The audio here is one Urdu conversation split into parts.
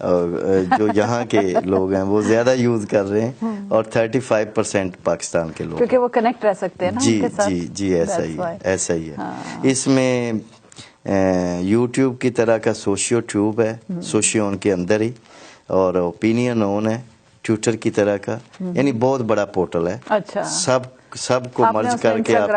جو یہاں کے لوگ ہیں وہ زیادہ یوز کر رہے ہیں اور 35% پاکستان کے لوگ, کیونکہ وہ کنیکٹ رہ سکتے ہیں نا جی ان کے ساتھ. جی ایسا ہی ہے. اس میں یوٹیوب کی طرح کا سوشیو ٹیوب ہے, سوشیو ان کے اندر ہی, اور اوپینین اون ہے ٹویٹر کی طرح کا, یعنی بہت بڑا پورٹل ہے. اچھا, سب کو مرج کر کے آپ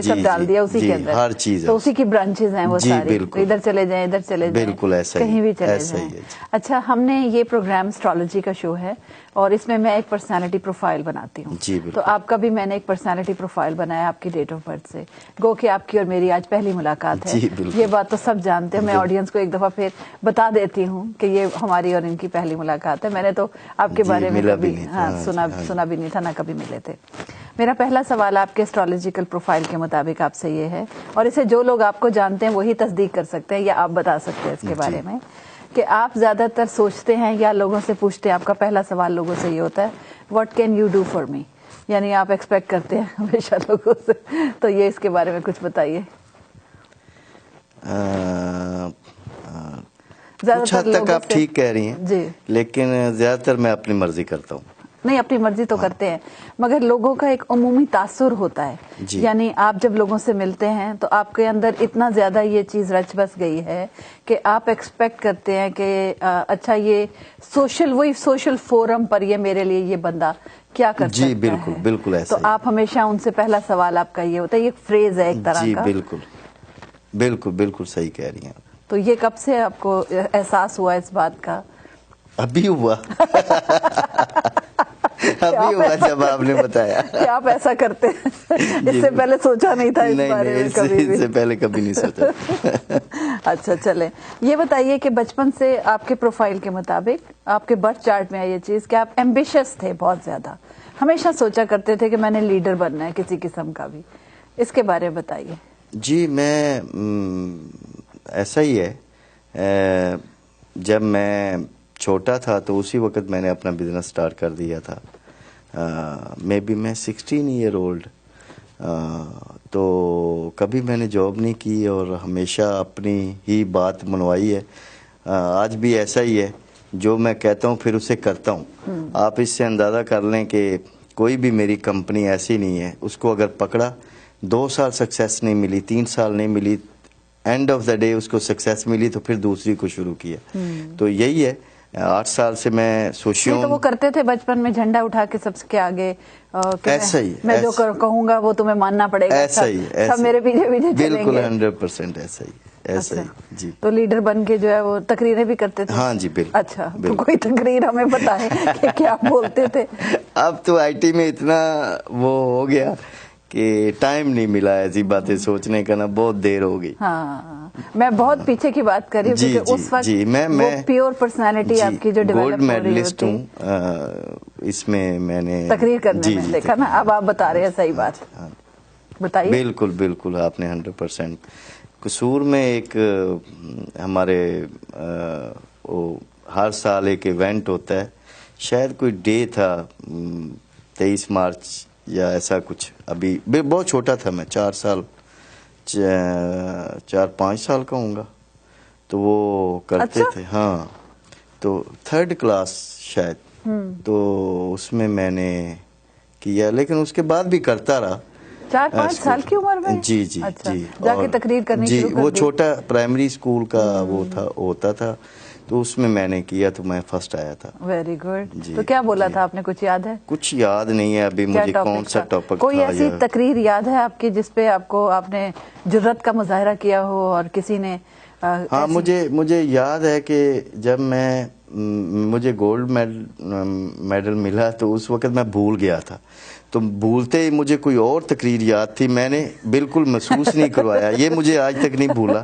سب ڈال دیا اسی کے اندر, ہر چیز تو اسی کی برانچز ہیں وہ ساری, ادھر چلے جائیں ادھر چلے جائیں, بالکل ایسا ہی, کہیں بھی چلے جائیں. اچھا, ہم نے یہ پروگرام اسٹرالوجی کا شو ہے اور اس میں میں ایک پرسنالٹی پروفائل بناتی ہوں, تو آپ کا بھی میں نے ایک پرسنالٹی پروفائل بنایا آپ کی ڈیٹ آف برتھ سے, گو کہ آپ کی اور میری آج پہلی ملاقات ہے. یہ بات تو سب جانتے ہیں, میں آڈینس کو ایک دفعہ پھر بتا دیتی ہوں کہ یہ ہماری اور ان کی پہلی ملاقات ہے. میں نے تو آپ کے بارے میں کبھی سنا بھی نہیں تھا, نہ کبھی ملے تھے. میرا پہلا سوال آپ کے اسٹرالوجیکل پروفائل کے مطابق آپ سے یہ ہے, اور اسے جو لوگ آپ کو جانتے ہیں وہی تصدیق کر سکتے ہیں یا آپ بتا سکتے ہیں اس کے بارے میں, کہ آپ زیادہ تر سوچتے ہیں یا لوگوں سے پوچھتے ہیں. آپ کا پہلا سوال لوگوں سے یہ ہوتا ہے, what can you do for me, یعنی آپ ایکسپیکٹ کرتے ہیں ہمیشہ لوگوں سے. تو یہ اس کے بارے میں کچھ بتائیے. کچھ حد تک آپ ٹھیک کہہ رہی ہیں جی, لیکن زیادہ تر میں اپنی مرضی کرتا ہوں. نہیں, اپنی مرضی تو کرتے ہیں, مگر لوگوں کا ایک عمومی تاثر ہوتا ہے. یعنی آپ جب لوگوں سے ملتے ہیں تو آپ کے اندر اتنا زیادہ یہ چیز رچ بس گئی ہے کہ آپ ایکسپیکٹ کرتے ہیں کہ اچھا یہ سوشل فورم پر یہ میرے لیے یہ بندہ کیا کر سکتا ہے. جی بالکل ایسا. تو آپ ہمیشہ ان سے پہلا سوال آپ کا یہ ہوتا ہے, یہ فریز ہے ایک طرح کا. بالکل صحیح کہہ رہی ہیں. تو یہ کب سے آپ کو احساس ہوا اس بات کا؟ ابھی ہوا جب آپ نے بتایا کہ آپ ایسا کرتے ہیں. اس سے پہلے سوچا نہیں تھا اس بارے میں کبھی بھی؟ اس سے پہلے کبھی نہیں سوچا. اچھا, چلیں یہ بتائیے کہ بچپن سے آپ کے پروفائل کے مطابق آپ کے برتھ چارٹ میں ہے یہ چیز کہ آپ ایمبیشس تھے بہت زیادہ, ہمیشہ سوچا کرتے تھے کہ میں نے لیڈر بننا ہے کسی قسم کا بھی. اس کے بارے میں بتائیے. جی, میں ایسا ہی ہے. جب میں چھوٹا تھا تو اسی وقت میں نے اپنا بزنس سٹارٹ کر دیا تھا. میں 16 ایئر اولڈ, تو کبھی میں نے جاب نہیں کی اور ہمیشہ اپنی ہی بات منوائی ہے. آج بھی ایسا ہی ہے, جو میں کہتا ہوں پھر اسے کرتا ہوں. آپ اس سے اندازہ کر لیں کہ کوئی بھی میری کمپنی ایسی نہیں ہے, اس کو اگر پکڑا 2 سال سکسیس نہیں ملی, 3 سال نہیں ملی, اینڈ آف دا ڈے اس کو سکسیس ملی تو پھر دوسری کو شروع کیا. تو یہی ہے, 8 سال سے میں سوشیوں. تو وہ کرتے تھے بچپن میں جھنڈا اٹھا کے سب کے آگے, ایسا ہی میں جو کہوں گا وہ تمہیں ماننا پڑے گا, ایسا ہی سب میرے پیچھے چلیں گے. بالکل 100% ایسا ہی. جی, تو لیڈر بن کے جو ہے وہ تقریریں بھی کرتے تھے؟ ہاں جی بالکل. اچھا, تو کوئی تقریر ہمیں بتائیں کہ کیا بولتے تھے؟ اب تو آئی ٹی میں اتنا وہ ہو گیا کہ ٹائم نہیں ملا ایسی باتیں سوچنے کا, نا بہت دیر ہو گئی. ہاں, میں بہت پیچھے کی بات کر رہی ہوں کیونکہ اس وقت میں پیور پرسنالٹی آپ کی جو ڈیولپ گولڈ میڈلسٹ ہوں اس میں نے تقریر کرنے میں دیکھا نا. اب آپ بتا رہے ہیں صحیح بات, بتائیے. بالکل آپ نے 100%. قصور میں ایک ہمارے ہر سال ایک ایونٹ ہوتا ہے, شاید کوئی ڈے تھا 23 مارچ یا ایسا کچھ. ابھی بہت چھوٹا تھا میں, 4-5 سال کا ہوں گا. تو وہ کرتے تھے. ہاں, تو 3rd کلاس شاید. تو اس میں نے کیا, لیکن اس کے بعد بھی کرتا رہا. 4-5 سال کی عمر میں؟ جی جا کے تقریر کرنی شروع کر دی. وہ چھوٹا پرائمری اسکول کا وہ ہوتا تھا, تو اس میں نے کیا تو میں فرسٹ آیا تھا. Very good. تو کیا بولا تھا آپ نے, کچھ یاد ہے؟ کچھ یاد نہیں ہے ابھی مجھے کون سا ٹاپک تھا. کوئی ایسی تقریر یاد ہے آپ کی جس پہ آپ نے جرت کا مظاہرہ کیا ہو اور کسی نے؟ ہاں, مجھے یاد ہے کہ جب مجھے گولڈ میڈل ملا تو اس وقت میں بھول گیا تھا. تو بھولتے ہی مجھے کوئی اور تقریر یاد تھی, میں نے بالکل محسوس نہیں کروایا, یہ مجھے آج تک نہیں بھولا.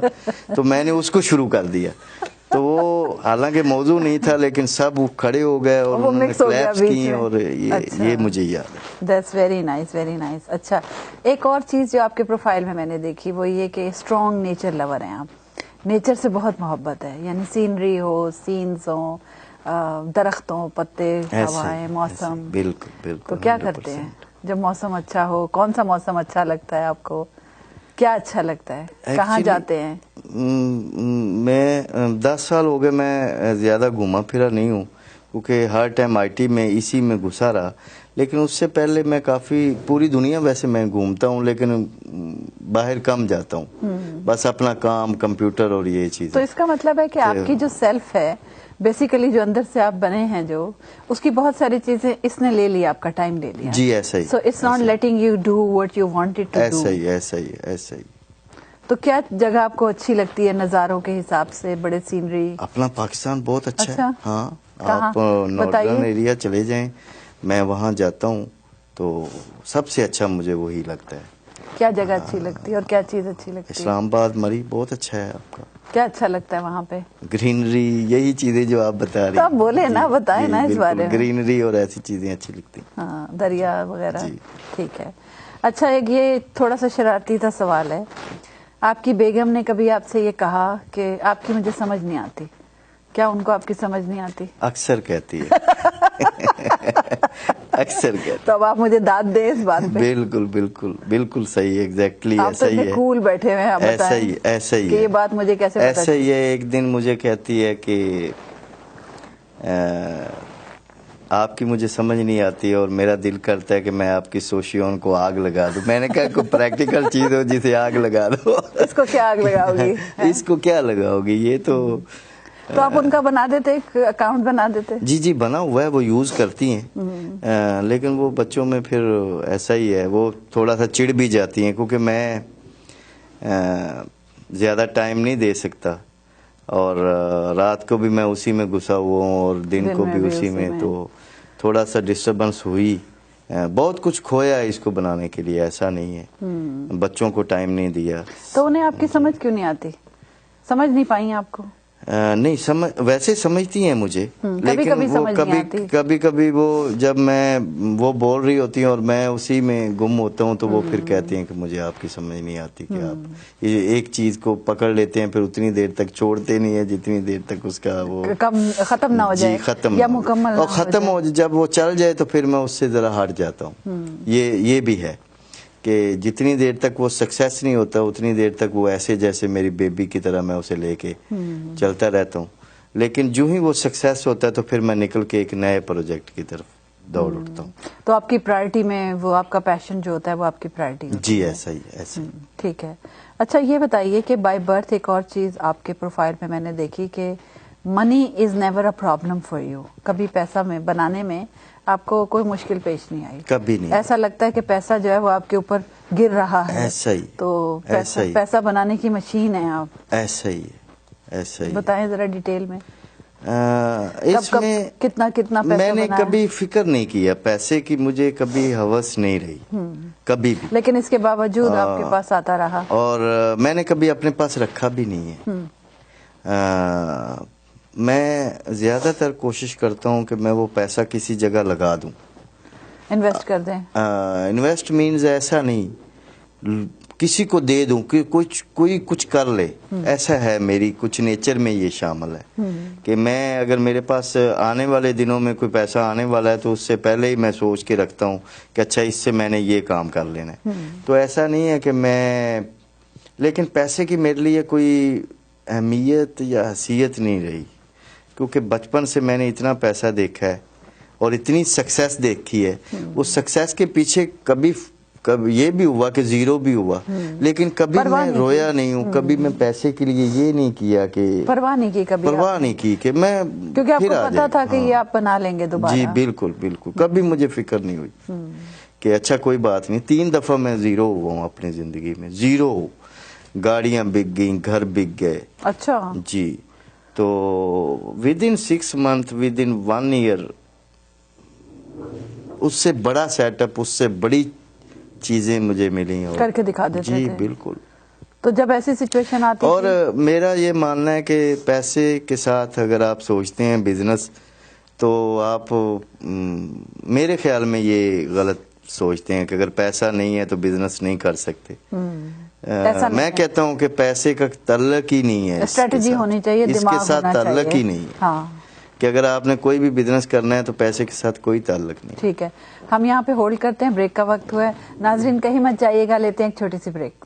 تو میں نے اس کو شروع کر دیا. تو وہ حالانکہ موضوع نہیں تھا, لیکن سب کھڑے ہو گئے اور انہوں نے کلیپس کی, اور یہ مجھے یاد ہے. That's very nice, very nice. اچھا, ایک اور چیز جو آپ کے پروفائل میں نے دیکھی وہ یہ کہ اسٹرانگ نیچر لور ہیں آپ. نیچر سے بہت محبت ہے, یعنی سینری ہو, سینز ہوں, درختوں, پتے, ہوائیں, موسم. بالکل. تو کیا کرتے ہیں جب موسم اچھا ہو؟ کون سا موسم اچھا لگتا ہے آپ کو؟ کیا اچھا لگتا ہے؟ کہاں جاتے ہیں؟ میں 10 سال ہو گئے میں زیادہ گھوما پھرا نہیں ہوں کیونکہ ہر ٹائم آئی ٹی میں اسی میں گھسا رہا، لیکن اس سے پہلے میں کافی پوری دنیا ویسے میں گھومتا ہوں لیکن باہر کم جاتا ہوں، بس اپنا کام کمپیوٹر اور یہ چیز. تو اس کا مطلب ہے کہ آپ کی جو سیلف ہے بیسیکلی جو اندر سے آپ بنے ہیں جو اس کی بہت ساری چیزیں اس نے لے لی، آپ کا ٹائم لے لیا. جی ایسا ہی. So it's not letting you do what you wanted to do. ایسا ہی ایسا ہی ایسا ہی. تو کیا جگہ آپ کو اچھی لگتی ہے نظاروں کے حساب سے؟ بڑے سینری. اپنا پاکستان بہت اچھا ہے. ہاں آپ ناردرن ایریا چلے جائیں، میں وہاں جاتا ہوں تو سب سے اچھا مجھے وہی لگتا ہے. کیا جگہ اچھی لگتی ہے اور کیا چیز اچھی لگتی ہے؟ اسلام آباد مری بہت اچھا ہے. آپ کا کیا اچھا لگتا ہے وہاں پہ؟ گرینری، یہی چیزیں جو آپ بتا رہی ہیں. تو آپ بولے نا، بتائیں نا اس بارے میں. گرینری اور ایسی چیزیں اچھی لگتی ہیں. ہاں دریا وغیرہ. ٹھیک ہے. اچھا ایک یہ تھوڑا سا شرارتی تھا سوال ہے، آپ کی بیگم نے کبھی آپ سے یہ کہا کہ آپ کی مجھے سمجھ نہیں آتی؟ کیا ان کو آپ کی سمجھ نہیں آتی؟ اکثر کہتی ہے. اکثر کہتی. تو اب آپ مجھے داد دیں اس بات پہ. بالکل بالکل بالکل صحیح، ایگزیکٹلی ایسا ہی ہے. کول بیٹھے ہوئے ہیں، ایسا ہی ایسا ہی کہ یہ بات مجھے کیسے پتہ؟ ایسا ہی ہے. ایک دن مجھے کہتی ہے کہ آپ کی مجھے سمجھ نہیں آتی اور میرا دل کرتا ہے کہ میں آپ کی سوشیون کو آگ لگا دوں. میں نے کہا کوئی پریکٹیکل چیز ہو جسے آگ لگا دو. اس کو کیا آگ لگاؤ گی؟ اس کو کیا لگاؤ گی؟ یہ تو آپ ان کا بنا دیتے، ایک اکاؤنٹ بنا دیتے. جی جی بنا ہوا ہے، وہ یوز کرتی ہیں، لیکن وہ بچوں میں پھر ایسا ہی ہے، وہ تھوڑا سا چڑ بھی جاتی ہیں کیونکہ میں زیادہ ٹائم نہیں دے سکتا اور رات کو بھی میں اسی میں گھسا ہوا ہوں اور دن کو بھی اسی میں، تو تھوڑا سا ڈسٹربنس ہوئی. بہت کچھ کھویا ہے اس کو بنانے کے لیے، ایسا نہیں ہے. بچوں کو ٹائم نہیں دیا. تو انہیں آپ کی سمجھ کیوں نہیں آتی؟ سمجھ نہیں پائی آپ کو؟ نہیں ویسے سمجھتی ہیں مجھے، لیکن وہ کبھی کبھی وہ جب میں وہ بول رہی ہوتی ہیں اور میں اسی میں گم ہوتا ہوں تو وہ پھر کہتی ہیں کہ مجھے آپ کی سمجھ نہیں آتی کہ آپ یہ ایک چیز کو پکڑ لیتے ہیں پھر اتنی دیر تک چھوڑتے نہیں ہیں جتنی دیر تک اس کا وہ ختم نہ ہو جائے. ختم یا مکمل اور ختم ہو. جب وہ چل جائے تو پھر میں اس سے ذرا ہٹ جاتا ہوں. یہ بھی ہے کہ جتنی دیر تک وہ سکسیس نہیں ہوتا اتنی دیر تک وہ ایسے جیسے میری بیبی کی طرح میں اسے لے کے چلتا رہتا ہوں، لیکن جو ہی وہ سکسیس ہوتا ہے تو پھر میں نکل کے ایک نئے پروجیکٹ کی طرف دوڑ اٹھتا ہوں. تو آپ کی پرائرٹی میں وہ آپ کا پیشن جو ہوتا ہے وہ آپ کی پرائرٹی؟ جی ایسا ہی ایسا ہی. ٹھیک ہے. اچھا یہ بتائیے کہ بائی برتھ ایک اور چیز آپ کے پروفائل پہ میں نے دیکھی کہ money is never a problem for you. کبھی پیسہ میں بنانے میں آپ کو کوئی مشکل پیش نہیں آئی؟ کبھی نہیں. ایسا لگتا ہے کہ پیسہ جو ہے وہ آپ کے اوپر گر رہا ہے. ایسا ہی. تو پیسہ بنانے کی مشین ہے آپ. ایسا ہی ایسا ہی. بتائیں ذرا ڈیٹیل میں. اس میں کتنا پیسہ میں نے کبھی فکر نہیں کیا پیسے کی، مجھے کبھی ہوس نہیں رہی کبھی بھی، لیکن اس کے باوجود آپ کے پاس آتا رہا اور میں نے کبھی اپنے پاس رکھا بھی نہیں ہے. میں زیادہ تر کوشش کرتا ہوں کہ میں وہ پیسہ کسی جگہ لگا دوں، انویسٹ کر دیں. انویسٹ مینز ایسا نہیں کسی کو دے دوں کہ کوئی کچھ کر لے، ایسا ہے میری کچھ نیچر میں یہ شامل ہے کہ میں اگر میرے پاس آنے والے دنوں میں کوئی پیسہ آنے والا ہے تو اس سے پہلے ہی میں سوچ کے رکھتا ہوں کہ اچھا اس سے میں نے یہ کام کر لینا ہے. تو ایسا نہیں ہے کہ میں، لیکن پیسے کی میرے لیے کوئی اہمیت یا حیثیت نہیں رہی کیونکہ بچپن سے میں نے اتنا پیسہ دیکھا ہے اور اتنی سکسیس دیکھی ہے. اس سکسیس کے پیچھے کبھی یہ بھی ہوا کہ زیرو بھی ہوا، لیکن کبھی میں رویا نہیں ہوں. کبھی میں پیسے کے لیے یہ نہیں کیا کہ پرواہ نہیں کی کہ میں، کیونکہ آپ کو پتا تھا کہ یہ آپ بنا لیں گے دوبارہ. جی بالکل بالکل. کبھی مجھے فکر نہیں ہوئی کہ اچھا کوئی بات نہیں. 3 دفعہ میں زیرو ہوا ہوں اپنی زندگی میں. زیرو، گاڑیاں بک گئیں، گھر بک گئے. اچھا جی. تو with in 6 months، with in 1 year، اس سے بڑا سیٹ اپ، اس سے بڑی چیزیں مجھے ملی کر کے دکھا دیتے جی تھے. بالکل. تو جب ایسی سچویشن آتی اور میرا یہ ماننا ہے کہ پیسے کے ساتھ اگر آپ سوچتے ہیں بزنس تو آپ میرے خیال میں یہ غلط سوچتے ہیں کہ اگر پیسہ نہیں ہے تو بزنس نہیں کر سکتے. میں کہتا ہوں کہ پیسے کا تعلق ہی نہیں ہے، اسٹریٹجی ہونی چاہیے، اس کے ساتھ تعلق ہی نہیں ہے کہ اگر آپ نے کوئی بھی بزنس کرنا ہے تو پیسے کے ساتھ کوئی تعلق نہیں. ٹھیک ہے. ہم یہاں پہ ہولڈ کرتے ہیں، بریک کا وقت ہوا ہے. ناظرین کہیں مت جائیے گا، لیتے ہیں ایک چھوٹی سی بریک.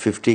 50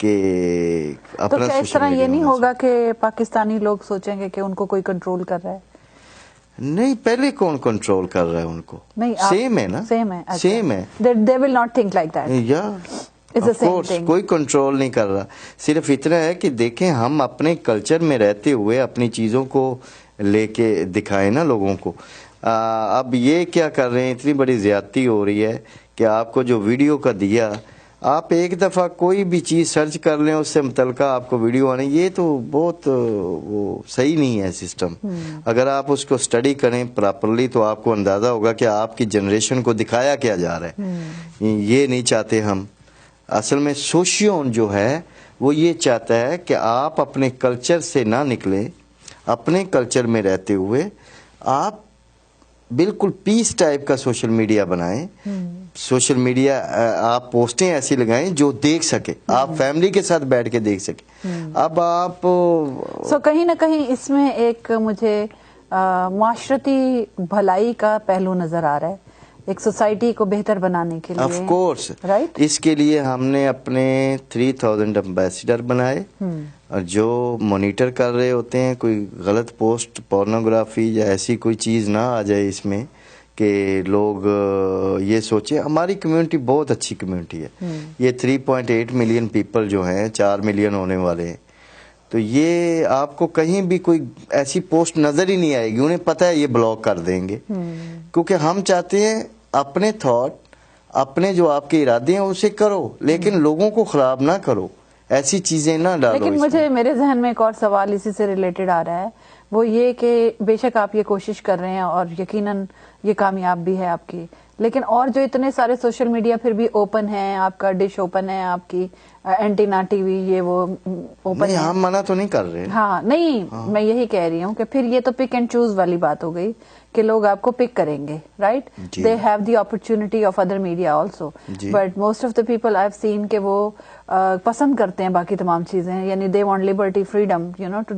کہ اپنا تو اس طرح یہ نہیں ہوگا کہ پاکستانی لوگ سوچیں گے کہ ان کو کوئی کنٹرول کر رہا ہے؟ نہیں، پہلے کون کنٹرول کر رہا ہے ان کو؟ سیم ہے نا، سیم ہے. They will not think like that. یا کوئی کنٹرول نہیں کر رہا. صرف اتنا ہے کہ دیکھیں ہم اپنے کلچر میں رہتے ہوئے اپنی چیزوں کو لے کے دکھائیں نا لوگوں کو. اب یہ کیا کر رہے ہیں، اتنی بڑی زیادتی ہو رہی ہے کہ آپ کو جو ویڈیو کا دیا، آپ ایک دفعہ کوئی بھی چیز سرچ کر لیں اس سے متعلقہ آپ کو ویڈیو آنے، یہ تو بہت وہ صحیح نہیں ہے سسٹم. اگر آپ اس کو اسٹڈی کریں پراپرلی تو آپ کو اندازہ ہوگا کہ آپ کی جنریشن کو دکھایا کیا جا رہا ہے. یہ نہیں چاہتے ہم. اصل میں سوشیون جو ہے وہ یہ چاہتا ہے کہ آپ اپنے کلچر سے نہ نکلیں، اپنے کلچر میں رہتے ہوئے آپ بالکل پیس ٹائپ کا سوشل میڈیا بنائیں. سوشل میڈیا آپ پوسٹیں ایسی لگائیں جو دیکھ سکے، آپ فیملی کے ساتھ بیٹھ کے دیکھ سکے. اب آپ کہیں نہ کہیں اس میں ایک مجھے معاشرتی بھلائی کا پہلو نظر آ رہا ہے، ایک سوسائٹی کو بہتر بنانے کے لیے. Of course, right. اس کے لیے ہم نے اپنے 3000 امبیسیڈر بنائے اور جو مانیٹر کر رہے ہوتے ہیں کوئی غلط پوسٹ، پورنوگرافی یا ایسی کوئی چیز نہ آ جائے اس میں کہ لوگ یہ سوچیں. ہماری کمیونٹی بہت اچھی کمیونٹی ہے. یہ 3.8 ملین پیپل جو ہیں، 4 ملین ہونے والے ہیں، تو یہ آپ کو کہیں بھی کوئی ایسی پوسٹ نظر ہی نہیں آئے گی. انہیں پتہ ہے یہ بلاک کر دیں گے، کیونکہ ہم چاہتے ہیں اپنے تھاٹ، اپنے جو آپ کے ارادے ہیں اسے کرو، لیکن لوگوں کو خراب نہ کرو، ایسی چیزیں نہ ڈالو. لیکن مجھے میرے ذہن میں ایک اور سوال اسی سے ریلیٹڈ آ رہا ہے، وہ یہ کہ بے شک آپ یہ کوشش کر رہے ہیں اور یقیناً یہ کامیاب بھی ہے آپ کی، لیکن اور جو اتنے سارے سوشل میڈیا پھر بھی اوپن ہیں، آپ کا ڈش اوپن ہے، آپ کی اینٹینا ٹی وی یہ وہ اوپن ہے. ہم منع تو نہیں کر رہے. ہاں نہیں، میں یہی کہہ رہی ہوں کہ پھر یہ تو پک اینڈ چوز والی بات ہو گئی کہ لوگ آپ کو پک کریں گے. Right. They have the opportunity of other media also, but most of the people I have seen کہ وہ پسند کرتے ہیں باقی تمام چیزیں، یعنی they want liberty, freedom, you know, to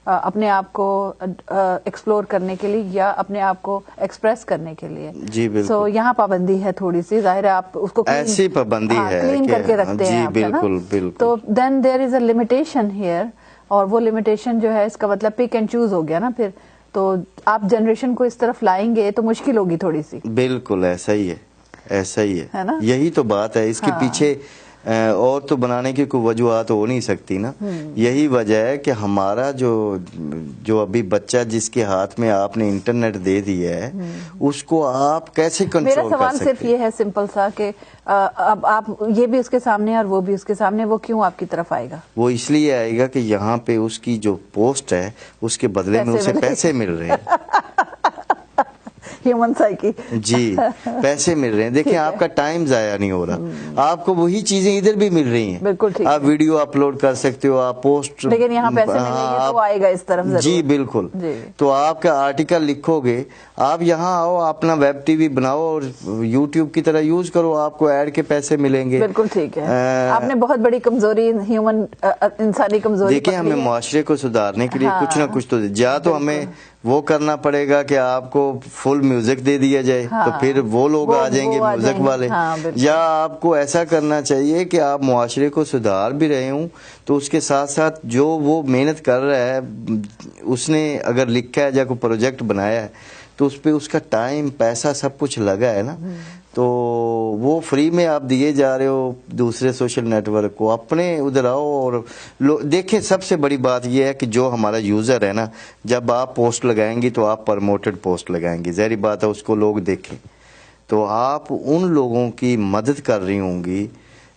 اپنے آپ کو ایکسپلور کرنے کے لیے یا اپنے آپ کو ایکسپریس کرنے کے لیے. جی بالکل. سو یہاں پابندی ہے تھوڑی سی، ظاہر ہے آپ اس کو ایسی پابندی ہے کلین کر کے رکھتے ہیں. جی بالکل بالکل. تو دین دیر از اے لمیٹیشن ہیئر، اور وہ لمیٹیشن جو ہے اس کا مطلب پک اینڈ چوز ہو گیا نا. پھر تو آپ جنریشن کو اس طرف لائیں گے تو مشکل ہوگی تھوڑی سی. بالکل ایسا ہی ہے، ایسا ہی ہے نا. یہی تو بات ہے. اس کے پیچھے اور تو بنانے کی کوئی وجوہات ہو نہیں سکتی نا. یہی وجہ ہے کہ ہمارا جو ابھی بچہ جس کے ہاتھ میں آپ نے انٹرنیٹ دے دیا ہے اس کو آپ کیسے کنٹرول کر سکتے ہیں؟ میرا سوال صرف یہ ہے سمپل سا کہ اب آپ یہ بھی اس کے سامنے اور وہ بھی اس کے سامنے، وہ کیوں آپ کی طرف آئے گا؟ وہ اس لیے آئے گا کہ یہاں پہ اس کی جو پوسٹ ہے اس کے بدلے میں اسے پیسے مل رہے ہیں. Human psyche. جی پیسے مل رہے ہیں. دیکھیں آپ کا ٹائم ضائع نہیں ہو رہا، آپ کو وہی چیزیں ادھر بھی مل رہی ہیں. بالکل ٹھیک. آپ ویڈیو اپلوڈ کر سکتے ہو، آپ پوسٹ، لیکن یہاں پیسے ملیں گے تو آئے گا اس طرف ضرور. جی بالکل. تو آپ کا آرٹیکل لکھو گے، آپ یہاں آؤ، اپنا ویب ٹی وی بناؤ اور یوٹیوب کی طرح یوز کرو، آپ کو ایڈ کے پیسے ملیں گے. بالکل ٹھیک ہے. آپ نے بہت بڑی کمزوری، ہیومن انسانی کمزوری. دیکھیں ہمیں معاشرے کو سدھارنے کے لیے کچھ نہ کچھ تو یا تو ہمیں وہ کرنا پڑے گا کہ آپ کو فل میوزک دے دیا جائے تو پھر وہ لوگ آ جائیں گے میوزک والے، یا آپ کو ایسا کرنا چاہیے کہ آپ معاشرے کو سدھار بھی رہے ہوں تو اس کے ساتھ ساتھ جو وہ محنت کر رہا ہے، اس نے اگر لکھا ہے یا کوئی پروجیکٹ بنایا ہے تو اس پہ اس کا ٹائم، پیسہ، سب کچھ لگا ہے نا، تو وہ فری میں آپ دیے جا رہے ہو دوسرے سوشل نیٹ ورک کو. اپنے ادھر آؤ اور دیکھیں. سب سے بڑی بات یہ ہے کہ جو ہمارا یوزر ہے نا، جب آپ پوسٹ لگائیں گی تو آپ پرموٹڈ پوسٹ لگائیں گی، ظاہری بات ہے اس کو لوگ دیکھیں، تو آپ ان لوگوں کی مدد کر رہی ہوں گی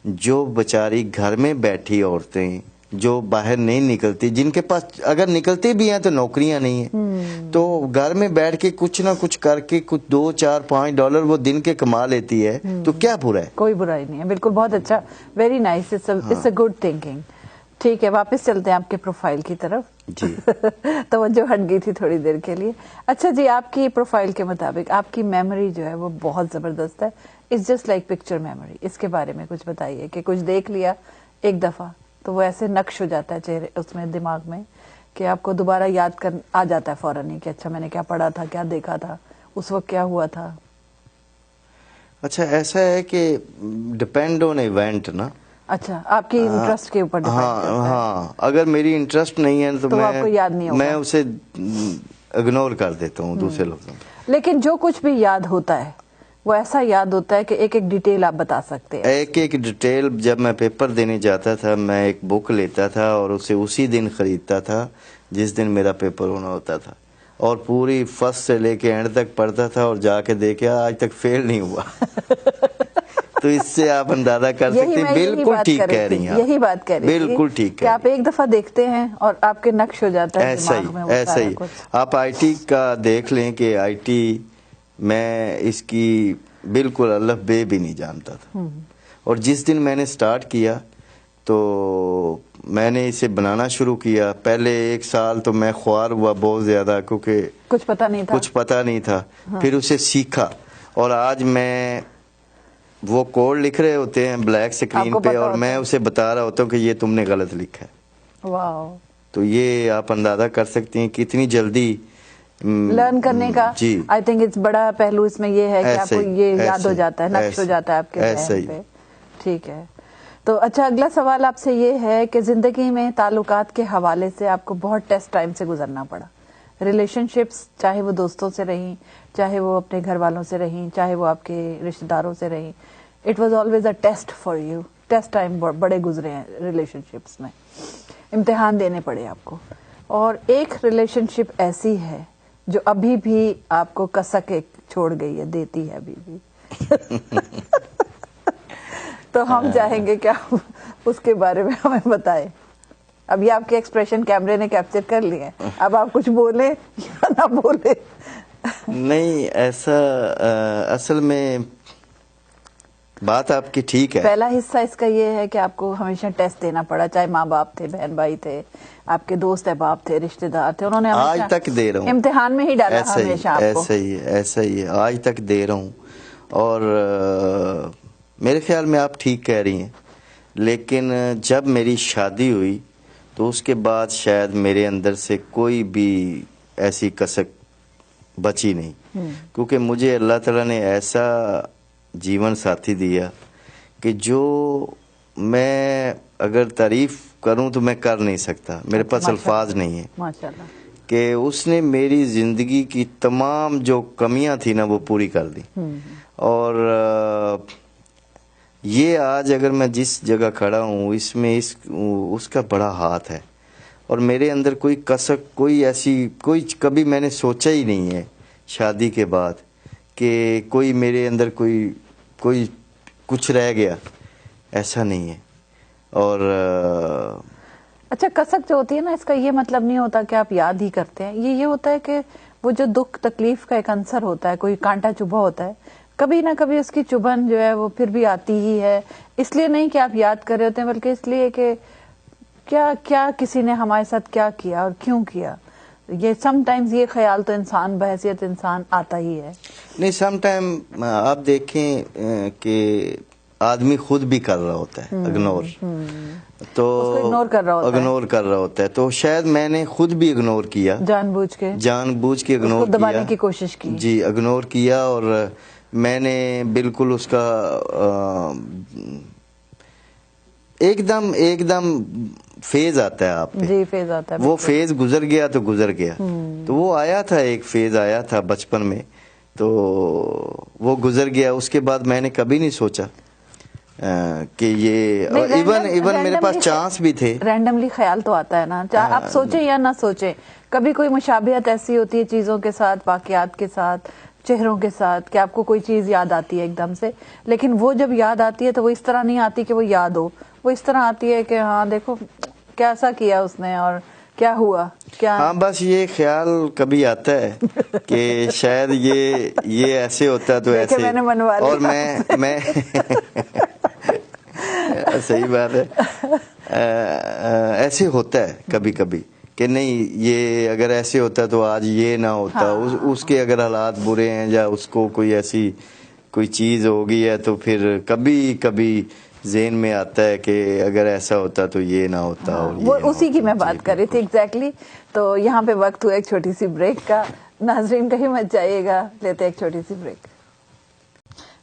جو بیچاری گھر میں بیٹھی عورتیں جو باہر نہیں نکلتی، جن کے پاس اگر نکلتے بھی ہیں تو نوکریاں نہیں ہیں، تو گھر میں بیٹھ کے کچھ نہ کچھ کر کے کچھ 2 4 5 ڈالر وہ دن کے کما لیتی ہے، تو کیا برا ہے؟ کوئی برائی نہیں ہے. بالکل بہت اچھا، very nice, it's a good thinking. ٹھیک ہے، واپس چلتے ہیں آپ کے پروفائل کی طرف. جی توجہ ہٹ گئی تھی تھوڑی دیر کے لیے. اچھا جی، آپ کی پروفائل کے مطابق آپ کی میموری جو ہے وہ بہت زبردست ہے. It's just like picture memory. اس کے بارے میں کچھ بتائیے کہ کچھ دیکھ لیا ایک دفعہ تو وہ ایسے نقش ہو جاتا ہے چہرے اس میں، دماغ میں، کہ آپ کو دوبارہ یاد آ جاتا ہے فوراً ہی کہ اچھا میں نے کیا پڑھا تھا، کیا دیکھا تھا، اس وقت کیا ہوا تھا. اچھا ایسا ہے کہ ڈپینڈ آن ایونٹ نا. اچھا آپ کی انٹرسٹ کے اوپر ہاں اگر میری انٹرسٹ نہیں ہے تو آپ کو یاد نہیں ہوگا. میں اسے اگنور کر دیتا ہوں دوسرے لوگوں. لیکن جو کچھ بھی یاد ہوتا ہے وہ ایسا یاد ہوتا ہے کہ ایک ایک ڈیٹیل آپ بتا سکتے ہیں. ایک ایک ڈیٹیل. جب میں پیپر دینے جاتا تھا میں ایک بک لیتا تھا اور اسے اسی دن خریدتا تھا جس دن میرا پیپر ہونا ہوتا تھا, اور پوری فرسٹ سے لے کے اینڈ تک پڑھتا تھا اور جا کے دیکھا آج تک فیل نہیں ہوا. تو اس سے آپ اندازہ کر سکتے ہیں. بالکل ٹھیک کہہ رہی ہیں, یہی بات کہہ رہی ہیں, بالکل ٹھیک کہ آپ ایک دفعہ دیکھتے ہیں اور آپ کے نقش ہو جاتا ہے دماغ میں. ایسا ہی آپ آئی ٹی کا دیکھ لیں کہ آئی ٹی میں اس کی بالکل الف بے بھی نہیں جانتا تھا, اور جس دن میں نے سٹارٹ کیا تو میں نے اسے بنانا شروع کیا. پہلے 1 سال تو میں خوار ہوا بہت زیادہ, کیونکہ کچھ پتہ نہیں تھا. پھر اسے سیکھا, اور آج میں وہ کوڈ لکھ رہے ہوتے ہیں بلیک اسکرین پہ اور میں اسے بتا رہا ہوتا ہوں کہ یہ تم نے غلط لکھا ہے. واو. تو یہ آپ اندازہ کر سکتے ہیں کتنی جلدی لرن کرنے کا. جی آئی تھنک اٹس بڑا پہلو اس میں یہ ہے کہ آپ کو یہ یاد ہو جاتا ہے, نقش ہو جاتا ہے آپ کے ذہن پہ. ٹھیک ہے. تو اچھا اگلا سوال آپ سے یہ ہے کہ زندگی میں تعلقات کے حوالے سے آپ کو بہت ٹیسٹ ٹائم سے گزرنا پڑا. ریلیشن شپس چاہے وہ دوستوں سے رہیں, چاہے وہ اپنے گھر والوں سے رہیں, چاہے وہ آپ کے رشتے داروں سے رہیں, it was always a test for you. Test time بڑے گزرے ہیں ریلیشن شپس میں, امتحان دینے پڑے آپ کو. اور ایک ریلیشن شپ ایسی ہے جو ابھی بھی آپ کو کسک چھوڑ گئی ہے, دیتی ہے ابھی بھی. تو ہم چاہیں گے کہ آپ اس کے بارے میں ہمیں بتائیں. اب یہ آپ کے ایکسپریشن کیمرے نے کیپچر کر لیے, اب آپ کچھ بولیں یا نہ بولیں. نہیں ایسا اصل میں بات آپ کی ٹھیک ہے. پہلا حصہ اس کا یہ ہے کہ آپ کو ہمیشہ ٹیسٹ دینا پڑا, چاہے ماں باپ تھے, بہن بھائی تھے, آپ کے دوست احباب تھے, رشتے دار تھے, انہوں نے آج تک دے رہا ہوں امتحان میں ہی ڈالا ہمیشہ آپ کو. ایسا ہی ہے آج تک دے رہا ہوں. اور میرے خیال میں آپ ٹھیک کہہ رہی ہیں, لیکن جب میری شادی ہوئی تو اس کے بعد شاید میرے اندر سے کوئی بھی ایسی کسک بچی نہیں, کیونکہ مجھے اللہ تعالیٰ نے ایسا جیون ساتھی دیا کہ جو میں اگر تعریف کروں تو میں کر نہیں سکتا, میرے پاس الفاظ نہیں ہیں. ماشاءاللہ. کہ اس نے میری زندگی کی تمام جو کمیاں تھیں نا وہ پوری کر دی. اور یہ آج اگر میں جس جگہ کھڑا ہوں اس میں اس کا بڑا ہاتھ ہے. اور میرے اندر کوئی کسک, کوئی ایسی کوئی کبھی میں نے سوچا ہی نہیں ہے شادی کے بعد کہ کوئی میرے اندر کوئی کچھ رہ گیا, ایسا نہیں ہے. اور اچھا کسک جو ہوتی ہے نا, اس کا یہ مطلب نہیں ہوتا کہ آپ یاد ہی کرتے ہیں. یہ ہوتا ہے کہ وہ جو دکھ تکلیف کا ایک عنصر ہوتا ہے, کوئی کانٹا چبھا ہوتا ہے, کبھی نہ کبھی اس کی چبھن جو ہے وہ پھر بھی آتی ہی ہے. اس لیے نہیں کہ آپ یاد کر رہے ہوتے ہیں, بلکہ اس لیے کہ کیا کسی نے ہمارے ساتھ کیا کیا اور کیوں کیا. یہ سم ٹائمز یہ خیال تو انسان بحیثیت انسان آتا ہی ہے. نہیں سم ٹائم آپ دیکھیں کہ آدمی خود بھی کر رہا ہوتا ہے اگنور, تو اگنور کر رہا ہوتا ہے. تو شاید میں نے خود بھی اگنور کیا, جان بوجھ کے اگنور کیا, دبانے کی کوشش کی. جی اگنور کیا, اور میں نے بالکل اس کا ایک دم فیز آتا ہے آپ پہ. جی فیز آتا ہے. وہ فیز گزر گیا تو گزر گیا. تو وہ آیا تھا, ایک فیز آیا تھا بچپن میں, تو وہ گزر گیا. اس کے بعد میں نے کبھی نہیں سوچا کہ یہ ایون میرے پاس چانس بھی تھے. رینڈملی خیال تو آتا ہے نا, چاہے آپ سوچیں یا نہ سوچیں, کبھی کوئی مشابہت ایسی ہوتی ہے چیزوں کے ساتھ, واقعات کے ساتھ, چہروں کے ساتھ, کہ آپ کو کوئی چیز یاد آتی ہے ایک دم سے. لیکن وہ جب یاد آتی ہے تو وہ اس طرح نہیں آتی کہ وہ یاد ہو, وہ اس طرح آتی ہے کہ ہاں دیکھو کیسا کیا اس نے اور کیا ہوا. ہاں بس یہ خیال کبھی آتا ہے کہ شاید یہ ایسے ہوتا تو ایسے, اور میں صحیح بات ہے, ایسے ہوتا ہے کبھی کبھی کہ نہیں یہ اگر ایسے ہوتا تو آج یہ نہ ہوتا. اس کے اگر حالات برے ہیں یا اس کو کوئی ایسی کوئی چیز ہو گئی ہے تو پھر کبھی ذہن میں آتا ہے کہ اگر ایسا ہوتا تو یہ نہ ہوتا. وہ اسی کی میں بات کر رہی تھی ایگزیکٹلی. تو یہاں پہ وقت ہوا ایک چھوٹی سی بریک کا. ناظرین کہیں مت جائیے گا, لیتے ایک چھوٹی سی بریک.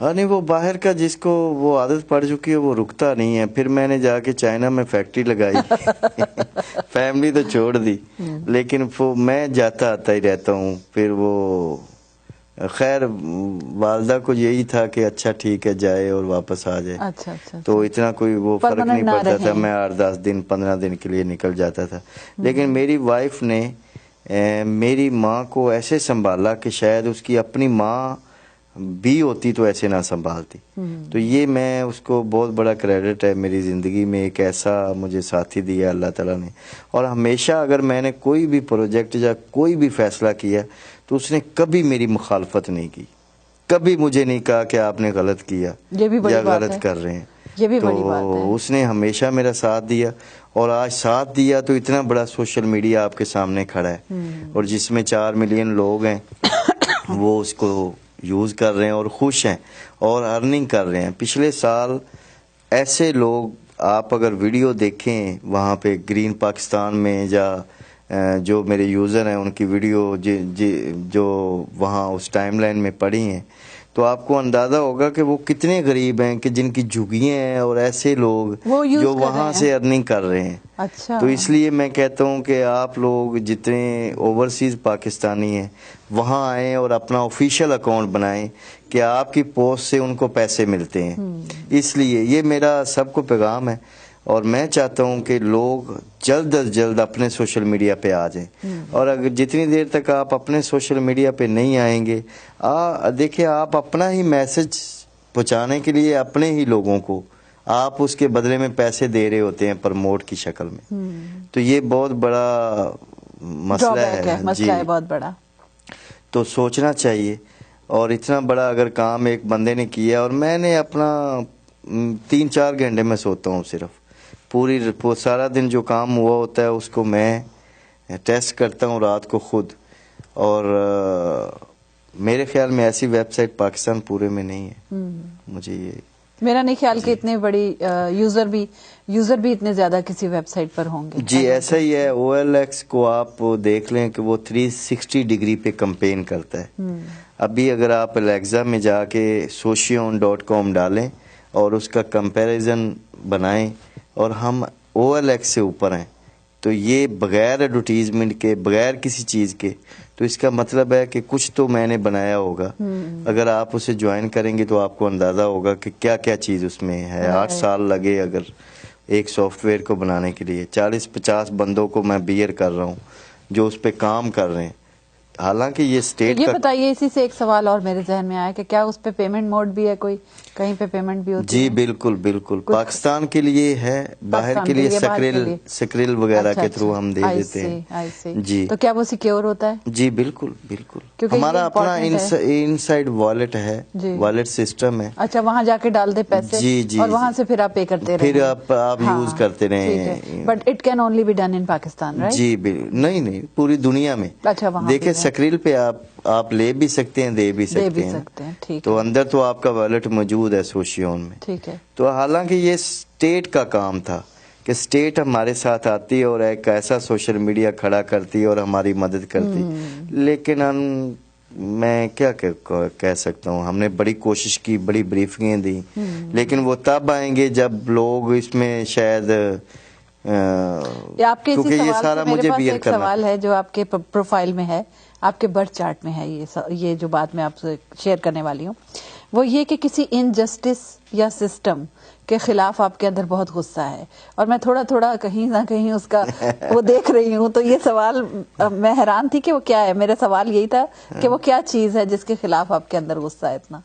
ہاں نہیں، وہ باہر کا جس کو وہ عادت پڑ چکی ہے وہ رکتا نہیں ہے. پھر میں نے جا کے چائنا میں فیکٹری لگائی. فیملی تو چھوڑ دی، لیکن میں جاتا آتا ہی رہتا ہوں. پھر وہ خیر والدہ کو یہی تھا کہ اچھا ٹھیک ہے جائے اور واپس آ جائے. تو اتنا کوئی وہ فرق نہیں پڑتا تھا. میں 8-10 دن 15 دن کے لیے نکل جاتا تھا. لیکن میری وائف نے میری ماں کو ایسے سنبھالا کہ شاید اس کی اپنی ماں بھی ہوتی تو ایسے نہ سنبھالتی. تو یہ میں اس کو بہت بڑا کریڈٹ ہے. میری زندگی میں ایک ایسا مجھے ساتھی دیا اللہ تعالیٰ نے. اور ہمیشہ اگر میں نے کوئی بھی پروجیکٹ یا کوئی بھی فیصلہ کیا تو اس نے کبھی میری مخالفت نہیں کی. کبھی مجھے نہیں کہا کہ آپ نے غلط کیا یا غلط کر رہے ہیں. تو اس نے ہمیشہ میرا ساتھ دیا. اور آج ساتھ دیا تو اتنا بڑا سوشل میڈیا آپ کے سامنے کھڑا ہے، اور جس میں 4 ملین لوگ ہیں وہ اس کو یوز کر رہے ہیں اور خوش ہیں اور ارننگ کر رہے ہیں. پچھلے سال ایسے لوگ آپ اگر ویڈیو دیکھیں وہاں پہ گرین پاکستان میں، یا جو میرے یوزر ہیں ان کی ویڈیو جو وہاں اس ٹائم لائن میں پڑی ہیں، تو آپ کو اندازہ ہوگا کہ وہ کتنے غریب ہیں کہ جن کی جھگیاں ہیں، اور ایسے لوگ جو وہاں سے ارننگ کر رہے ہیں. تو اس لیے میں کہتا ہوں کہ آپ لوگ جتنے اوورسیز پاکستانی ہیں وہاں آئیں اور اپنا آفیشیل اکاؤنٹ بنائیں کہ آپ کی پوسٹ سے ان کو پیسے ملتے ہیں. اس لیے یہ میرا سب کو پیغام ہے، اور میں چاہتا ہوں کہ لوگ جلد از جلد اپنے سوشل میڈیا پہ آ جائیں. اور اگر جتنی دیر تک آپ اپنے سوشل میڈیا پہ نہیں آئیں گے، دیکھیں آپ اپنا ہی میسج پہنچانے کے لیے اپنے ہی لوگوں کو آپ اس کے بدلے میں پیسے دے رہے ہوتے ہیں پروموٹ کی شکل میں. تو یہ بہت بڑا مسئلہ ہے بہت بڑا. تو سوچنا چاہیے. اور اتنا بڑا اگر کام ایک بندے نے کیا، اور میں نے اپنا 3-4 گھنٹے میں سوتا ہوں صرف. سارا دن جو کام ہوا ہوتا ہے اس کو میں ٹیسٹ کرتا ہوں رات کو خود. اور میرے خیال میں ایسی ویب سائٹ پاکستان پورے میں نہیں ہے. مجھے یہ میرا نہیں خیال کہ اتنے بڑی یوزر بھی اتنے زیادہ کسی ویب سائٹ پر ہوں گے. جی ایسا ہی ہے. OLX کو آپ دیکھ لیں کہ وہ 360 ڈگری پہ کمپین کرتا ہے. ابھی اگر آپ الیکزا میں جا کے socion.com ڈالیں اور اس کا کمپیریزن بنائیں، اور ہم OLX سے اوپر ہیں، تو یہ بغیر ایڈورٹیزمنٹ کے، بغیر کسی چیز کے، تو اس کا مطلب ہے کہ کچھ تو میں نے بنایا ہوگا. اگر آپ اسے جوائن کریں گے تو آپ کو اندازہ ہوگا کہ کیا کیا چیز اس میں ہے. 8 سال لگے اگر ایک سافٹ ویئر کو بنانے کے لیے. 40-50 بندوں کو میں بیئر کر رہا ہوں جو اس پہ کام کر رہے ہیں. حالانکہ یہ اسٹیٹ یہ بتائیے، اسی سے ایک سوال اور میرے ذہن میں آیا کہ کیا اس پہ پیمنٹ موڈ بھی ہے؟ کوئی کہیں پہ پیمنٹ بھی ہوتی ہے؟ جی بالکل بالکل. پاکستان کے لیے ہے، باہر کے لیے سکرل وغیرہ کے تھرو ہم دے دیتے ہیں. جی تو کیا وہ سیکیور ہوتا ہے؟ جی بالکل بالکل. ہمارا اپنا انسائیڈ والیٹ ہے، والیٹ سسٹم ہے. اچھا، وہاں جا کے ڈال دے پیسے. جی جی. اور وہاں سے پھر آپ پے کرتے رہیں، پھر آپ یوز کرتے رہیں. But it can only be done in Pakistan, right? جی نہیں، پوری دنیا میں. اچھا، دیکھیں سکرل پہ آپ لے بھی سکتے ہیں، دے بھی سکتے ہیں. تو اندر تو آپ کا والیٹ موجود ہے سوشیون میں. ٹھیک ہے. تو حالانکہ یہ اسٹیٹ کا کام تھا کہ اسٹیٹ ہمارے ساتھ آتی اور ایک ایسا سوشل میڈیا کھڑا کرتی اور ہماری مدد کرتی. لیکن میں کیا کہہ سکتا ہوں، ہم نے بڑی کوشش کی، بڑی بریفنگیں دی، لیکن وہ تب آئیں گے جب لوگ اس میں شاید آپ کے اسی سوال سے میرے پاس ایک سوال ہے جو آپ کے پروفائل میں ہے، آپ کے برتھ چارٹ میں ہے. یہ جو بات میں آپ سے شیئر کرنے والی ہوں وہ یہ کہ کسی انجسٹس یا سسٹم کے خلاف آپ کے اندر بہت غصہ ہے. اور میں تھوڑا کہیں نہ کہیں اس کا وہ دیکھ رہی ہوں. تو یہ سوال میں حیران تھی کہ وہ کیا ہے. میرا سوال یہی تھا کہ وہ کیا چیز ہے جس کے خلاف آپ کے اندر غصہ ہے اتنا؟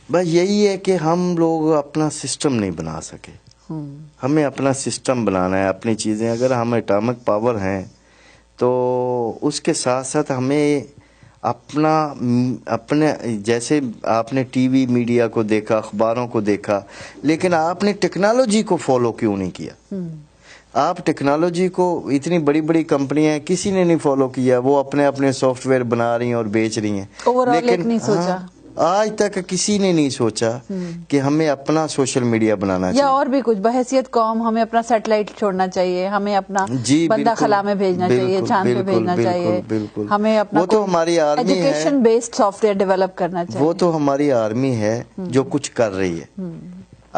بس یہی ہے کہ ہم لوگ اپنا سسٹم نہیں بنا سکے. ہمیں اپنا سسٹم بنانا ہے، اپنی چیزیں. اگر ہم اٹامک پاور ہیں تو اس کے ساتھ ساتھ ہمیں اپنے جیسے آپ نے ٹی وی میڈیا کو دیکھا، اخباروں کو دیکھا، لیکن آپ نے ٹیکنالوجی کو فالو کیوں نہیں کیا؟ آپ ٹیکنالوجی کو، اتنی بڑی بڑی کمپنیاں کسی نے نہیں فالو کیا. وہ اپنے سافٹ ویئر بنا رہی ہیں اور بیچ رہی ہیں، لیکن نہیں سوچا. آج تک کسی نے نہیں سوچا کہ ہمیں اپنا سوشل میڈیا بنانا چاہیے، یا اور بھی کچھ بحیثیت قوم ہمیں اپنا سیٹلائٹ چھوڑنا چاہیے، ہمیں اپنا بندہ خلا میں بھیجنا چاہیے، چاند پہ بھیجنا چاہیے، ہمیں اپنا وہ تو ہماری آرمی ہے، education based soft where develop کرنا چاہیے، وہ تو ہماری آرمی ہے جو کچھ کر رہی ہے.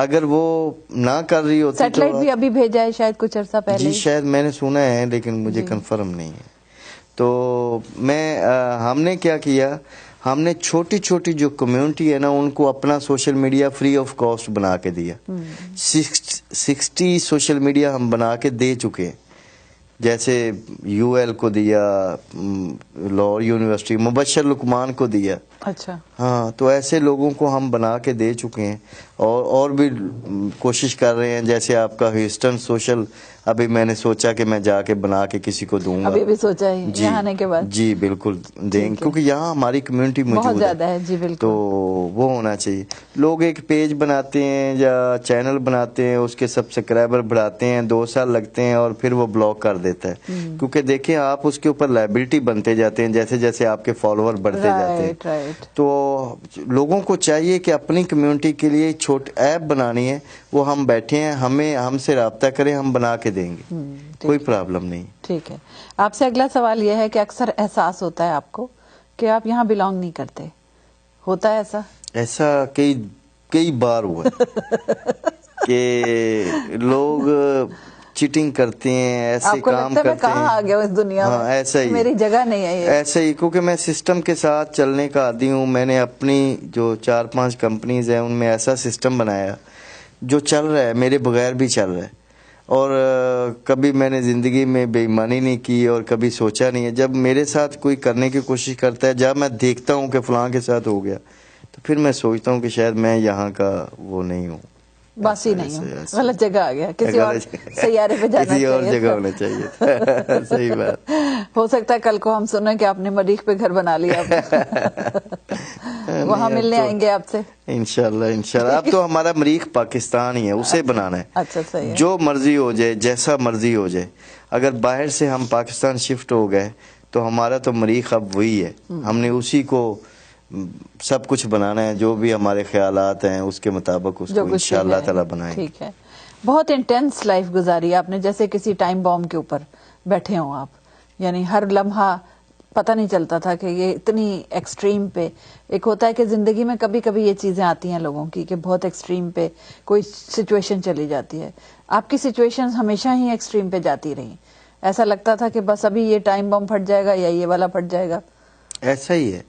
اگر وہ نہ کر رہی ہوتی سیٹلائٹ بھی ابھی بھیجا ہے شاید کچھ عرصہ پہلے، جی شاید میں نے سنا ہے لیکن مجھے کنفرم نہیں ہے. تو ہم نے کیا کیا، ہم نے چھوٹی چھوٹی جو کمیونٹی ہے نا ان کو اپنا social media free of cost بنا کے دیا. 60 سوشل میڈیا ہم بنا کے دے چکے ہیں، جیسے UL کو دیا، لاہور یونیورسٹی مبشر لقمان کو دیا. اچھا ہاں، تو ایسے لوگوں کو ہم بنا کے دے چکے ہیں، اور بھی کوشش کر رہے ہیں. جیسے آپ کا ہیوسٹن سوشل، ابھی میں نے سوچا کہ میں جا کے بنا کے کسی کو دوں گا. ابھی بھی سوچا ہے یہاں آنے کے بعد؟ جی بالکل دیں گے، کیونکہ یہاں ہماری کمیونٹی بہت موجود زیادہ ہے. جی بالکل، تو وہ ہونا چاہیے. لوگ ایک پیج بناتے ہیں یا چینل بناتے ہیں، اس کے سبسکرائبر بڑھاتے ہیں، 2 سال لگتے ہیں اور پھر وہ بلاک کر دیتا ہے. کیونکہ دیکھیں آپ اس کے اوپر لائبلٹی بنتے جاتے ہیں جیسے جیسے آپ کے فالوور بڑھتے جاتے ہیں. تو لوگوں کو چاہیے کہ اپنی کمیونٹی کے لیے چھوٹی ایپ بنانی ہے، وہ ہم بیٹھے ہیں، ہم سے رابطہ کریں، ہم بنا کے دیں گے، کوئی پرابلم نہیں. ٹھیک ہے. آپ سے اگلا سوال یہ ہے کہ اکثر احساس ہوتا ہے آپ کو کہ آپ یہاں بلانگ نہیں کرتے، ہوتا ہے ایسا؟ ایسا کئی بار ہوا کہ لوگ چیٹنگ کرتے ہیں، ایسے کام کرتے ہیں. کہاں آ گیا اس دنیا میں؟ ہاں ایسا ہی، میری جگہ نہیں ہے یہ. ایسا ہی، کیونکہ میں سسٹم کے ساتھ چلنے کا عادی ہوں. میں نے اپنی جو 4-5 کمپنیز ہیں ان میں ایسا سسٹم بنایا جو چل رہا ہے، میرے بغیر بھی چل رہا ہے. اور کبھی میں نے زندگی میں بے ایمانی نہیں کی اور کبھی سوچا نہیں ہے. جب میرے ساتھ کوئی کرنے کی کوشش کرتا ہے، جب میں دیکھتا ہوں کہ فلاں کے ساتھ ہو گیا، تو پھر میں سوچتا ہوں کہ شاید میں یہاں کا وہ نہیں ہوں، باسی نہیں ہوں، غلط جگہ آ گیا، کسی اور سیارے پہ جانا چاہیے، کسی اور جگہ ہونا چاہیے. صحیح بات. ہو سکتا ہے کل کو ہم سنیں کہ آپ نے مریخ پہ گھر بنا لیا، وہاں ملنے آئیں گے آپ سے انشاءاللہ. اب تو ہمارا مریخ پاکستان ہی ہے، اسے بنانا ہے. اچھا صحیح ہے. جو مرضی ہو جائے، جیسا مرضی ہو جائے، اگر باہر سے ہم پاکستان شفٹ ہو گئے تو ہمارا تو مریخ اب وہی ہے. ہم نے اسی کو سب کچھ بنانا ہے، جو بھی ہمارے خیالات ہیں اس کے مطابق اس کو انشاءاللہ تعالی بنائیں. ٹھیک ہے. بہت انٹینس لائف گزاری آپ نے، جیسے کسی ٹائم بام کے اوپر بیٹھے ہوں آپ، یعنی ہر لمحہ پتہ نہیں چلتا تھا کہ یہ اتنی ایکسٹریم پہ. ایک ہوتا ہے کہ زندگی میں کبھی کبھی یہ چیزیں آتی ہیں لوگوں کی کہ بہت ایکسٹریم پہ کوئی سچویشن چلی جاتی ہے. آپ کی سچویشن ہمیشہ ہی ایکسٹریم پہ جاتی رہی، ایسا لگتا تھا کہ بس ابھی یہ ٹائم بم پھٹ جائے گا یا یہ والا پھٹ جائے گا؟ ایسا ہی ہے.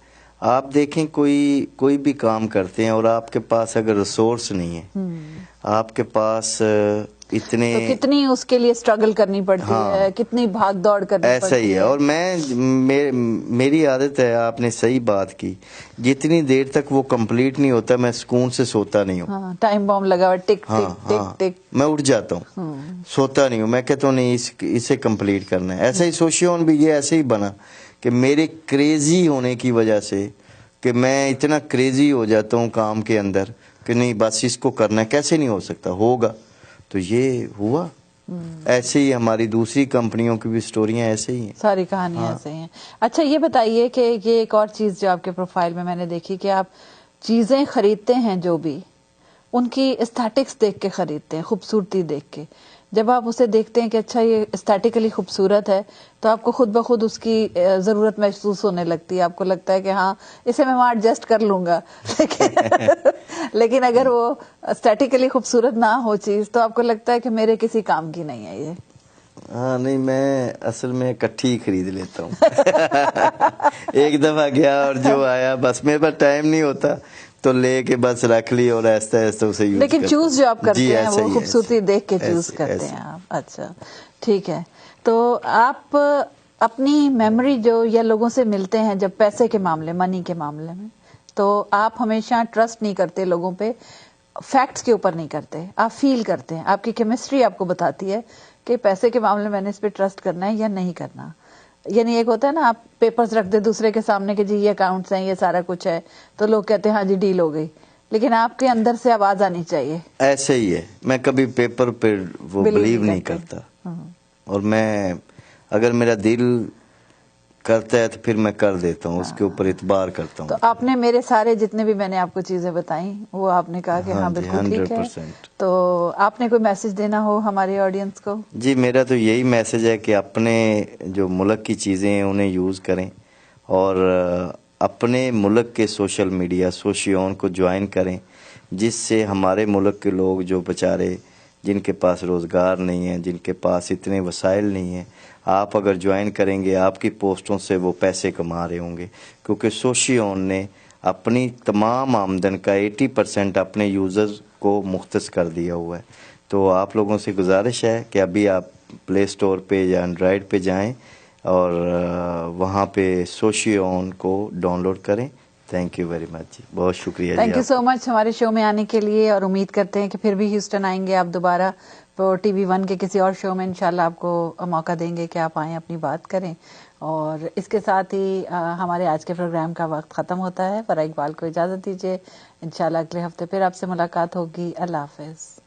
آپ دیکھیں کوئی بھی کام کرتے ہیں اور آپ کے پاس اگر ریسورس نہیں ہے، آپ کے پاس اتنے، تو کتنی اس کے لیے اسٹرگل کرنی پڑتی ہے، کتنی بھاگ دوڑ کرنی پڑتی ہے. ایسا ہی ہے. اور میری عادت ہے، آپ نے صحیح بات کی، جتنی دیر تک وہ کمپلیٹ نہیں ہوتا میں سکون سے سوتا نہیں ہوں. ٹائم بم لگا ہوا ٹک ٹک ٹک ٹک، میں اٹھ جاتا ہوں، سوتا نہیں ہوں. میں کہتا ہوں نہیں، اسے کمپلیٹ کرنا ہے. ایسا ہی سوشیون بھی یہ ایسے ہی بنا کہ میرے کریزی ہونے کی وجہ سے، کہ میں اتنا کریزی ہو جاتا ہوں کام کے اندر کہ نہیں بس اس کو کرنا ہے، کیسے نہیں ہو سکتا، ہوگا. تو یہ ہوا. ایسے ہی ہماری دوسری کمپنیوں کی بھی سٹوریاں ایسے ہی ہیں، ساری کہانیاں ایسے ہی ہیں. اچھا یہ بتائیے کہ یہ ایک اور چیز جو آپ کے پروفائل میں نے دیکھی کہ آپ چیزیں خریدتے ہیں جو بھی، ان کی استھیٹکس دیکھ کے خریدتے ہیں، خوبصورتی دیکھ کے. جب آپ اسے دیکھتے ہیں کہ اچھا یہ استھیٹیکلی خوبصورت ہے تو آپ کو خود بخود اس کی ضرورت محسوس ہونے لگتی ہے. آپ کو لگتا ہے کہ ہاں اسے میں وہاں ایڈجسٹ کر لوں گا. لیکن اگر وہ استھیٹیکلی خوبصورت نہ ہو چیز تو آپ کو لگتا ہے کہ میرے کسی کام کی نہیں ہے یہ. ہاں نہیں، میں اصل میں اکٹھی خرید لیتا ہوں. ایک دفعہ گیا اور جو آیا بس میرے پاس ٹائم نہیں ہوتا تو لے کے بس رکھ لی اور ایسا ایسا اسے یوز. لیکن چوز جو آپ کرتے ہیں وہ خوبصورتی دیکھ کے چوز کرتے ہیں آپ. اچھا ٹھیک ہے. تو آپ اپنی میموری جو یا لوگوں سے ملتے ہیں جب پیسے کے معاملے، منی کے معاملے میں، تو آپ ہمیشہ ٹرسٹ نہیں کرتے لوگوں پہ، فیکٹس کے اوپر نہیں کرتے، آپ فیل کرتے ہیں. آپ کی کیمسٹری آپ کو بتاتی ہے کہ پیسے کے معاملے میں نے اس پہ ٹرسٹ کرنا ہے یا نہیں کرنا. یعنی ایک ہوتا ہے نا، آپ پیپرز رکھ دے دوسرے کے سامنے کہ جی یہ اکاؤنٹس ہیں، یہ سارا کچھ ہے، تو لوگ کہتے ہیں ہاں جی ڈیل ہو گئی، لیکن آپ کے اندر سے آواز آنی چاہیے. ایسے ہی ہے، میں کبھی پیپر پہ وہ بلیو نہیں کرتا. اور میں اگر میرا دل کرتا ہے تو پھر میں کر دیتا ہوں, اس کے اوپر اعتبار کرتا ہوں. تو آپ نے میرے سارے جتنے بھی میں نے آپ کو چیزیں بتائیں وہ آپ نے کہا کہ ہاں بالکل ٹھیک ہے. تو آپ نے کوئی میسج دینا ہو ہماری آڈینس کو؟ جی میرا تو یہی میسج ہے کہ اپنے جو ملک کی چیزیں ہیں انہیں یوز کریں, اور اپنے ملک کے سوشل میڈیا سوشیون کو جوائن کریں, جس سے ہمارے ملک کے لوگ جو بیچارے جن کے پاس روزگار نہیں ہے, جن کے پاس اتنے وسائل نہیں ہیں, آپ اگر جوائن کریں گے آپ کی پوسٹوں سے وہ پیسے کما رہے ہوں گے, کیونکہ سوشیون نے اپنی تمام آمدن کا 80% اپنے یوزرز کو مختص کر دیا ہوا ہے. تو آپ لوگوں سے گزارش ہے کہ ابھی آپ پلے اسٹور پہ یا اینڈرائڈ پہ جائیں اور وہاں پہ سوشیون کو ڈاؤن لوڈ کریں. تھینک یو ویری مچ جی, بہت شکریہ. تھینک یو سو مچ ہمارے شو میں آنے کے لیے, اور امید کرتے ہیں کہ پھر بھی ہیوسٹن آئیں گے آپ دوبارہ, تو TV1 کے کسی اور شو میں انشاءاللہ آپ کو موقع دیں گے کہ آپ آئیں اپنی بات کریں. اور اس کے ساتھ ہی ہمارے آج کے پروگرام کا وقت ختم ہوتا ہے. فرح اقبال کو اجازت دیجیے, انشاءاللہ اگلے ہفتے پھر آپ سے ملاقات ہوگی. اللہ حافظ.